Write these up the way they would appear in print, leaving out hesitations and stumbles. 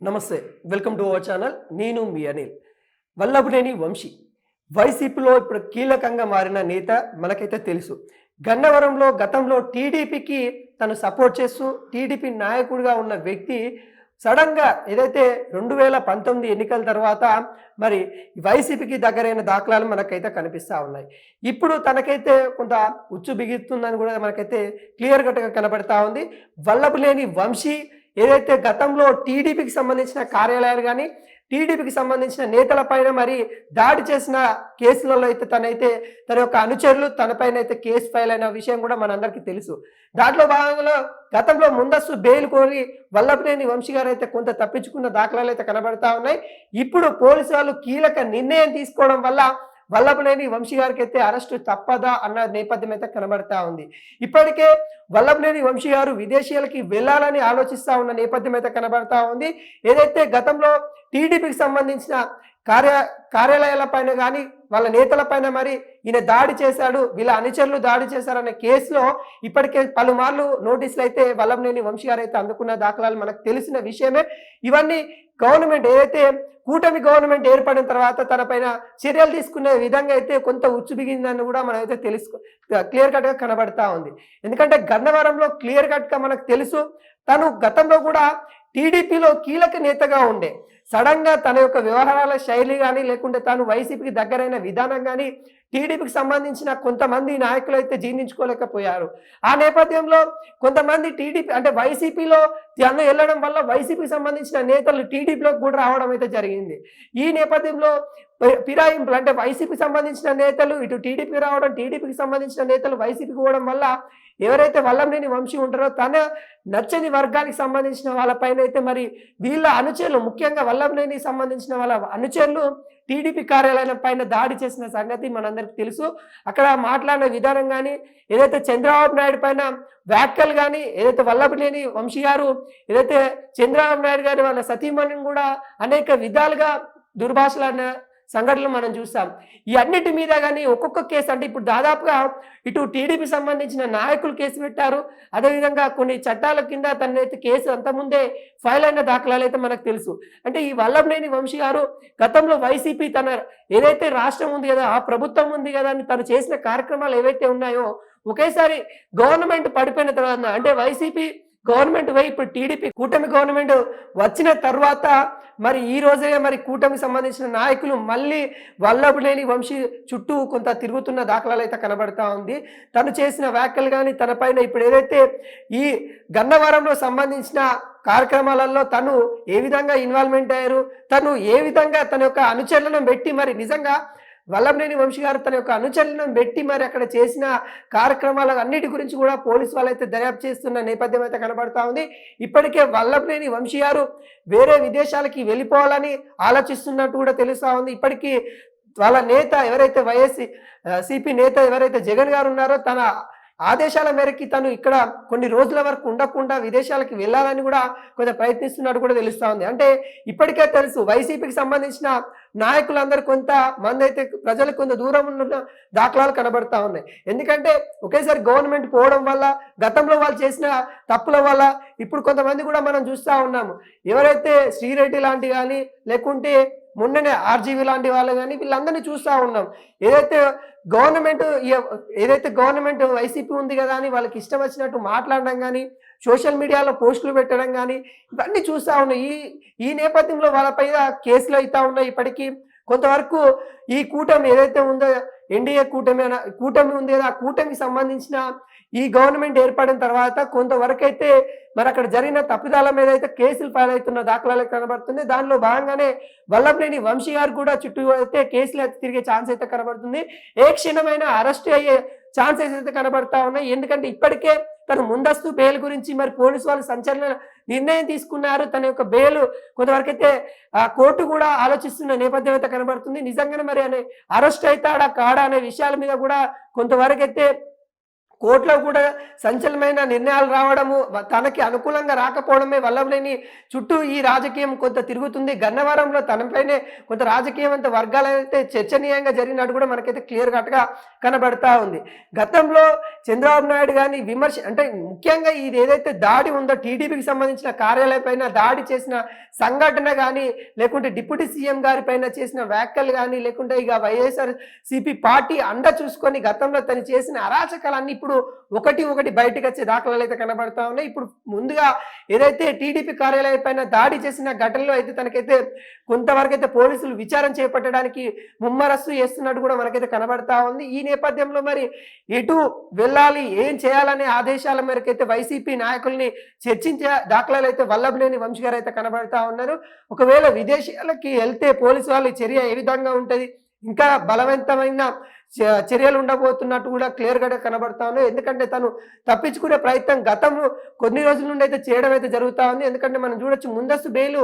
నమస్తే. Welcome to our channel. నేను మీ అనిల్. వల్లభనేని వంశీ వైసీపీలో ఇప్పుడు కీలకంగా మారిన నేత మనకైతే తెలుసు. గన్నవరంలో గతంలో టీడీపీకి తను సపోర్ట్ చేస్తూ టీడీపీ నాయకుడిగా ఉన్న వ్యక్తి సడన్గా ఏదైతే 2019 ఎన్నికల తర్వాత మరి వైసీపీకి దగ్గరైన దాఖలాలు మనకైతే కనిపిస్తూ ఉన్నాయి. ఇప్పుడు తనకైతే కొంత ఉచ్చు బిగుతుందని కూడా మనకైతే క్లియర్ కట్గా కనబడతా ఉంది. వల్లభనేని వంశీ ఏదైతే గతంలో టీడీపీకి సంబంధించిన కార్యాలయాలు కానీ టీడీపీకి సంబంధించిన నేతలపైన మరి దాడి చేసిన కేసులలో అయితే తన యొక్క అనుచరులు తనపైన అయితే కేసు ఫైల్ అయిన విషయం కూడా మనందరికీ తెలుసు. దాంట్లో భాగంగా గతంలో ముందస్తు బెయిల్ కోరి వల్లభనేని వంశీ గారు అయితే కొంత తప్పించుకున్న దాఖలాలు అయితే కనబడతా ఉన్నాయి. ఇప్పుడు పోలీసు వాళ్ళు కీలక నిర్ణయం తీసుకోవడం వల్ల వల్లభనేని వంశీ గారికి అయితే అరెస్టు తప్పదా అన్న నేపథ్యం అయితే కనబడతా ఉంది. ఇప్పటికే వల్లభనేని వంశీ గారు విదేశీయులకి వెళ్ళాలని ఆలోచిస్తా ఉన్న నేపథ్యం అయితే కనబడతా ఉంది. ఏదైతే గతంలో టీడీపీకి సంబంధించిన కార్యాలయాల పైన కానీ వాళ్ళ నేతల పైన మరి ఈయన దాడి చేశాడు, వీళ్ళ అనుచరులు దాడి చేశారనే కేసులో ఇప్పటికే పలుమార్లు నోటీసులు అయితే వల్లభనేని వంశీ గారు అయితే అందుకున్న దాఖలాలు మనకు తెలిసిన విషయమే. ఇవన్నీ గవర్నమెంట్ ఏదైతే కూటమి గవర్నమెంట్ ఏర్పడిన తర్వాత తన పైన చర్యలు తీసుకునే విధంగా అయితే కొంత ఉచ్చు బిగిందని కూడా మనం అయితే క్లియర్ కట్గా కనబడతా ఉంది. ఎందుకంటే గన్నవరంలో క్లియర్ కట్గా మనకు తెలుసు తను గతంలో కూడా టీడీపీలో కీలక నేతగా ఉండే. సడన్గా తన యొక్క వ్యవహారాల శైలి కానీ లేకుంటే తాను వైసీపీకి దగ్గరైన విధానం కానీ టీడీపీకి సంబంధించిన కొంతమంది నాయకులు అయితే జీర్ణించుకోలేకపోయారు. ఆ నేపథ్యంలో కొంతమంది టీడీపీ అంటే వైసీపీలో తను వెళ్ళడం వల్ల వైసీపీకి సంబంధించిన నేతలు టీడీపీలోకి కూడా రావడం అయితే జరిగింది. ఈ నేపథ్యంలో ఫిరాయింపులు అంటే వైసీపీకి సంబంధించిన నేతలు ఇటు టీడీపీ రావడం, టీడీపీకి సంబంధించిన నేతలు వైసీపీకి పోవడం వల్ల ఎవరైతే వల్లభనేని వంశీ ఉంటారో తన నచ్చని వర్గానికి సంబంధించిన వాళ్ళపైన అయితే మరి వీళ్ళ అనుచరులు ముఖ్యంగా వల్లభనేని సంబంధించిన వాళ్ళ అనుచరులు టీడీపీ కార్యాలయం పైన దాడి చేసిన సంగతి మనందరికీ తెలుసు. అక్కడ మాట్లాడిన విధానం కానీ ఏదైతే చంద్రబాబు నాయుడు పైన వ్యాఖ్యలు కానీ ఏదైతే వల్లభనేని వంశీ గారు ఏదైతే చంద్రబాబు నాయుడు గారి వాళ్ళ సతీమణిని కూడా అనేక విధాలుగా దుర్భాషలాడిన సంఘటనలు మనం చూస్తాం. ఈ అన్నిటి మీద కానీ ఒక్కొక్క కేసు అంటే ఇప్పుడు దాదాపుగా ఇటు టీడీపీ సంబంధించిన నాయకులు కేసు పెట్టారు. అదేవిధంగా కొన్ని చట్టాల కింద తనైతే కేసు అంతకుముందే ఫైల్ అయిన దాఖలాలు అయితే మనకు తెలుసు. అంటే ఈ వల్లభనేని వంశీ గారు గతంలో వైసీపీ తన ఏదైతే రాష్ట్రం ఉంది కదా, ఆ ప్రభుత్వం ఉంది కదా అని తను చేసిన కార్యక్రమాలు ఏవైతే ఉన్నాయో ఒకేసారి గవర్నమెంట్ పడిపోయిన తర్వాత అంటే వైసీపీ గవర్నమెంట్ పోయి ఇప్పుడు టీడీపీ కూటమి గవర్నమెంట్ వచ్చిన తర్వాత మరి ఈ రోజే మరి కూటమికి సంబంధించిన నాయకులు మళ్ళీ వల్లభనేని వంశీ చుట్టూ కొంత తిరుగుతున్న దాఖలాలు అయితే కనబడతా ఉంది. తను చేసిన వ్యాఖ్యలు కానీ తన పైన ఇప్పుడు ఏదైతే ఈ గన్నవరంలో సంబంధించిన కార్యక్రమాలలో తను ఏ విధంగా ఇన్వాల్వ్మెంట్ అయ్యారు, తను ఏ విధంగా తన యొక్క అనుచరులను పెట్టి మరి నిజంగా వల్లభనేని వంశీ గారు తన యొక్క అనుచరులను పెట్టి మరి అక్కడ చేసిన కార్యక్రమాల అన్నిటి గురించి కూడా పోలీసు వాళ్ళైతే దర్యాప్తు చేస్తున్న నేపథ్యం అయితే కనబడతా ఉంది. ఇప్పటికే వల్లభనేని వంశీ గారు వేరే విదేశాలకి వెళ్ళిపోవాలని ఆలోచిస్తున్నట్టు కూడా తెలుస్తూ ఉంది. ఇప్పటికీ వాళ్ళ నేత ఎవరైతే సిపి నేత ఎవరైతే జగన్ గారు ఉన్నారో తన ఆదేశాల మేరకి తను ఇక్కడ కొన్ని రోజుల వరకు ఉండకుండా విదేశాలకు వెళ్ళాలని కూడా కొంచెం ప్రయత్నిస్తున్నట్టు కూడా తెలుస్తూ ఉంది. అంటే ఇప్పటికే తెలుసు వైసీపీకి సంబంధించిన నాయకులందరూ కొంత మంది అయితే ప్రజలకు కొంత దూరం ఉన్న దాఖలాలు కనబడతా ఉన్నాయి. ఎందుకంటే ఒకేసారి గవర్నమెంట్ పోవడం వల్ల గతంలో వాళ్ళు చేసిన తప్పుల వల్ల ఇప్పుడు కొంతమంది కూడా మనం చూస్తూ ఉన్నాము. ఎవరైతే శ్రీరెడ్డి లాంటి కానీ లేకుంటే మొన్ననే ఆర్జీవీ లాంటి వాళ్ళు కానీ వీళ్ళందరినీ చూస్తూ ఉన్నాం. ఏదైతే గవర్నమెంట్ వైసీపీ ఉంది కదా అని వాళ్ళకి ఇష్టం వచ్చినట్టు మాట్లాడడం కానీ సోషల్ మీడియాలో పోస్టులు పెట్టడం కానీ ఇవన్నీ చూస్తూ ఉన్నాయి. ఈ నేపథ్యంలో వాళ్ళపైన కేసులు అవుతా ఉన్నాయి. ఇప్పటికీ కొంతవరకు ఈ కూటమి ఏదైతే ఉందో ఎన్డీఏ కూటమి ఉంది కదా, ఆ కూటమికి సంబంధించిన ఈ గవర్నమెంట్ ఏర్పడిన తర్వాత కొంతవరకు అయితే మరి అక్కడ జరిగిన తప్పిదాల మీద అయితే కేసులు ఫైల్ అవుతున్న దాఖలాలు కనబడుతుంది. దానిలో భాగంగానే వల్లభనేని వంశీ గారు కూడా చుట్టూ అయితే కేసులు అయితే తిరిగే ఛాన్స్ అయితే కనబడుతుంది. ఏ క్షణమైనా అరెస్ట్ అయ్యే ఛాన్సెస్ అయితే కనబడతా ఉన్నాయి. ఎందుకంటే ఇప్పటికే తను ముందస్తు బెయిల్ గురించి మరి పోలీసు వాళ్ళు సంచలన నిర్ణయం తీసుకున్నారు. తన యొక్క బెయిల్ కొంతవరకు అయితే కోర్టు కూడా ఆలోచిస్తున్న నేపథ్యం అయితే కనబడుతుంది. నిజంగానే మరి అరెస్ట్ అవుతాడా కాడా అనే విషయాల మీద కూడా కొంతవరకు అయితే కోర్టులో కూడా సంచలనమైన నిర్ణయాలు రావడము, తనకి అనుకూలంగా రాకపోవడమే వల్లభనేని చుట్టూ ఈ రాజకీయం కొంత తిరుగుతుంది. గన్నవరంలో తనపైనే కొంత రాజకీయవంత వర్గాలైతే చర్చనీయంగా జరిగినట్టు కూడా మనకైతే క్లియర్ కట్గా కనబడతా ఉంది. గతంలో చంద్రబాబు నాయుడు గారిని విమర్శ అంటే ముఖ్యంగా ఇది ఏదైతే దాడి ఉందో టీడీపీకి సంబంధించిన కార్యాలయం పైన దాడి చేసిన సంఘటన కానీ, లేకుంటే డిప్యూటీ సీఎం గారి పైన చేసిన వ్యాఖ్యలు కానీ, లేకుంటే ఇక వైఎస్ఆర్ సిపి పార్టీ అండ చూసుకొని గతంలో తను చేసిన అరాచకాలన్నీ ఇప్పుడు ఒకటి ఒకటి బయటకు వచ్చే దాఖలాలు అయితే కనబడతా ఉన్నాయి. ఇప్పుడు ముందుగా ఏదైతే టీడీపీ కార్యాలయం పైన దాడి చేసిన ఘటనలో అయితే తనకైతే కొంతవరకు అయితే పోలీసులు విచారణ చేపట్టడానికి ముమ్మరస్సు చేస్తున్నట్టు కూడా మనకైతే కనబడతా ఉంది. ఈ నేపథ్యంలో మరి ఎటు వెళ్ళాలి, ఏం చేయాలనే ఆదేశాల మేరకు అయితే వైసీపీ నాయకుల్ని చర్చించే దాఖలాలు అయితే వల్లభనేని వంశీ గారు అయితే కనబడతా ఉన్నారు. ఒకవేళ విదేశాలకి వెళ్తే పోలీసు వాళ్ళ చర్య ఏ విధంగా ఉంటుంది, ఇంకా బలవంతమైన చర్యలు ఉండబోతున్నట్టు కూడా క్లియర్గా కనబడతా ఉన్నాయి. ఎందుకంటే తను తప్పించుకునే ప్రయత్నం గతంలో కొన్ని రోజుల నుండి అయితే చేయడం అయితే జరుగుతూ ఉంది. ఎందుకంటే మనం చూడొచ్చు, ముందస్తు బెయిల్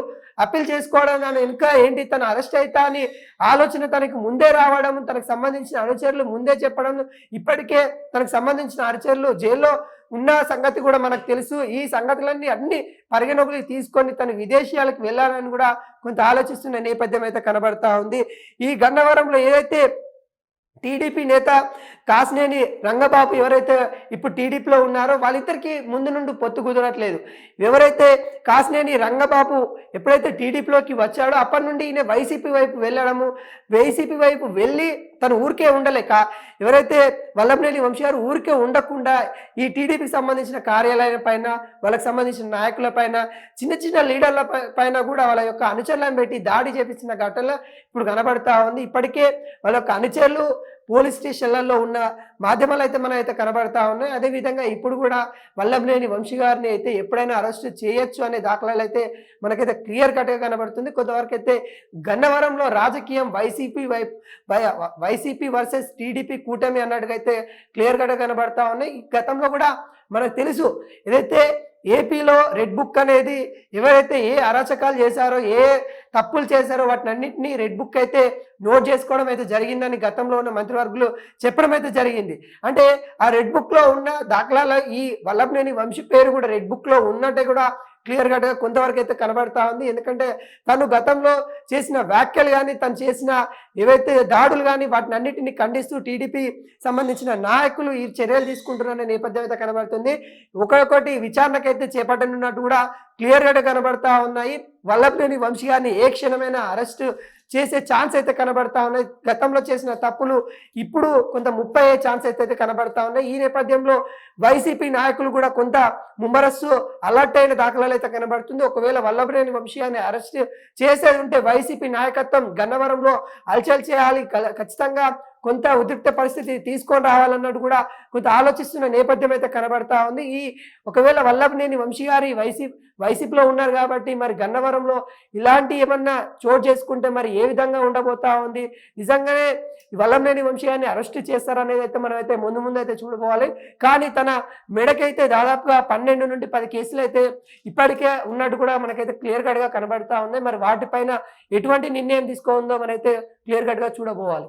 అప్పీల్ చేసుకోవడం ఇంకా ఏంటి, తను అరెస్ట్ అవుతా అని ఆలోచన తనకి ముందే రావడం, తనకు సంబంధించిన అనుచరులు ముందే చెప్పడం, ఇప్పటికే తనకు సంబంధించిన అనుచరులు జైల్లో ఉన్న సంగతి కూడా మనకు తెలుసు. ఈ సంగతులన్నీ అన్ని పరిగణలోకి తీసుకొని తను విదేశీయాలకు వెళ్ళాలని కూడా కొంత ఆలోచిస్తున్న నేపథ్యం అయితే కనబడతా ఉంది. ఈ గన్నవరంలో ఏదైతే టీడీపీ నేత కాసినేని రంగబాబు ఎవరైతే ఇప్పుడు టీడీపీలో ఉన్నారో వాళ్ళిద్దరికీ ముందు నుండి పొత్తు కుదరట్లేదు. ఎవరైతే కాసినేని రంగబాబు ఎప్పుడైతే టీడీపీలోకి వచ్చాడో అప్పటి నుండి ఈయన వైసీపీ వైపు వెళ్ళడము, వైసీపీ వైపు వెళ్ళి తను ఊరికే ఉండలేక ఎవరైతే వల్లభనేని వంశీ గారు ఊరికే ఉండకుండా ఈ టీడీపీకి సంబంధించిన కార్యాలయం పైన, వాళ్ళకి సంబంధించిన నాయకుల పైన, చిన్న చిన్న లీడర్ల పైన కూడా వాళ్ళ యొక్క అనుచరులను పెట్టి దాడి చేపించిన ఘటనలు ఇప్పుడు కనబడతా ఉంది. ఇప్పటికే వాళ్ళ యొక్క అనుచరులు పోలీస్ స్టేషన్లలో ఉన్న మాధ్యమాలు అయితే మనం అయితే కనబడతా ఉన్నాయి. అదేవిధంగా ఇప్పుడు కూడా వల్లభనేని వంశీ గారిని అయితే ఎప్పుడైనా అరెస్ట్ చేయొచ్చు అనే దాఖలాలు అయితే మనకైతే క్లియర్ కట్గా కనబడుతుంది. కొంతవరకు అయితే గన్నవరంలో రాజకీయం వైసీపీ వర్సెస్ టీడీపీ కూటమి అన్నట్టుగా అయితే క్లియర్ కట్గా కనబడతా ఉన్నాయి. గతంలో కూడా మనకు తెలుసు, ఏదైతే ఏపీలో రెడ్ బుక్ అనేది ఎవరైతే ఏ అరాచకాలు చేశారో, ఏ తప్పులు చేశారో వాటిని అన్నింటినీ రెడ్ బుక్ అయితే నోట్ చేసుకోవడం అయితే జరిగిందని గతంలో ఉన్న మంత్రివర్గులు చెప్పడం అయితే జరిగింది. అంటే ఆ రెడ్ బుక్లో ఉన్న దాఖలాల ఈ వల్లభనేని వంశీ పేరు కూడా రెడ్ బుక్లో ఉన్నట్టే కూడా క్లియర్ కట్గా కొంతవరకు అయితే కనబడతా ఉంది. ఎందుకంటే తను గతంలో చేసిన వ్యాఖ్యలు కానీ, తను చేసిన ఏవైతే దాడులు కానీ వాటిని అన్నింటినీ ఖండిస్తూ టీడీపీ సంబంధించిన నాయకులు ఈ చర్యలు తీసుకుంటున్న నేపథ్యం అయితే కనబడుతుంది. ఒక్కొక్కటి విచారణకైతే చేపట్టనున్నట్టు కూడా క్లియర్గా కనబడతా ఉన్నాయి. వల్లభనేని వంశీ గారిని ఏ క్షణమైనా అరెస్ట్ చేసే ఛాన్స్ అయితే కనబడతా ఉన్నాయి. గతంలో చేసిన తప్పులు ఇప్పుడు కొంత ముప్పై ఛాన్స్ అయితే కనబడతా ఉన్నాయి. ఈ నేపథ్యంలో వైసీపీ నాయకులు కూడా కొంత ముమ్మరస్సు అలర్ట్ అయిన దాఖలాలు అయితే కనబడుతుంది. ఒకవేళ వల్లభనేని వంశీ గారిని అరెస్ట్ చేసేది ఉంటే వైసీపీ నాయకత్వం గన్నవరంలో హల్చల్ చేయాలి, ఖచ్చితంగా కొంత ఉద్రిక్త పరిస్థితి తీసుకొని రావాలన్నట్టు కూడా కొంత ఆలోచిస్తున్న నేపథ్యం అయితే కనబడతా ఉంది. ఈ ఒకవేళ వల్లభనేని వంశీ గారి వైసీపీలో ఉన్నారు కాబట్టి మరి గన్నవరంలో ఇలాంటి ఏమన్నా చోటు చేసుకుంటే మరి ఏ విధంగా ఉండబోతా ఉంది, నిజంగానే వల్లభనేని వంశీ గారిని అరెస్ట్ చేస్తారనేది అయితే మనం అయితే ముందు అయితే చూడబోవాలి. కానీ తన మెడకైతే దాదాపుగా 12 నుండి 10 కేసులు అయితే ఇప్పటికే ఉన్నట్టు కూడా మనకైతే క్లియర్ కట్గా కనబడతా ఉంది. మరి వాటిపైన ఎటువంటి నిర్ణయం తీసుకోవాలో మనైతే క్లియర్ కట్గా చూడబోవాలి.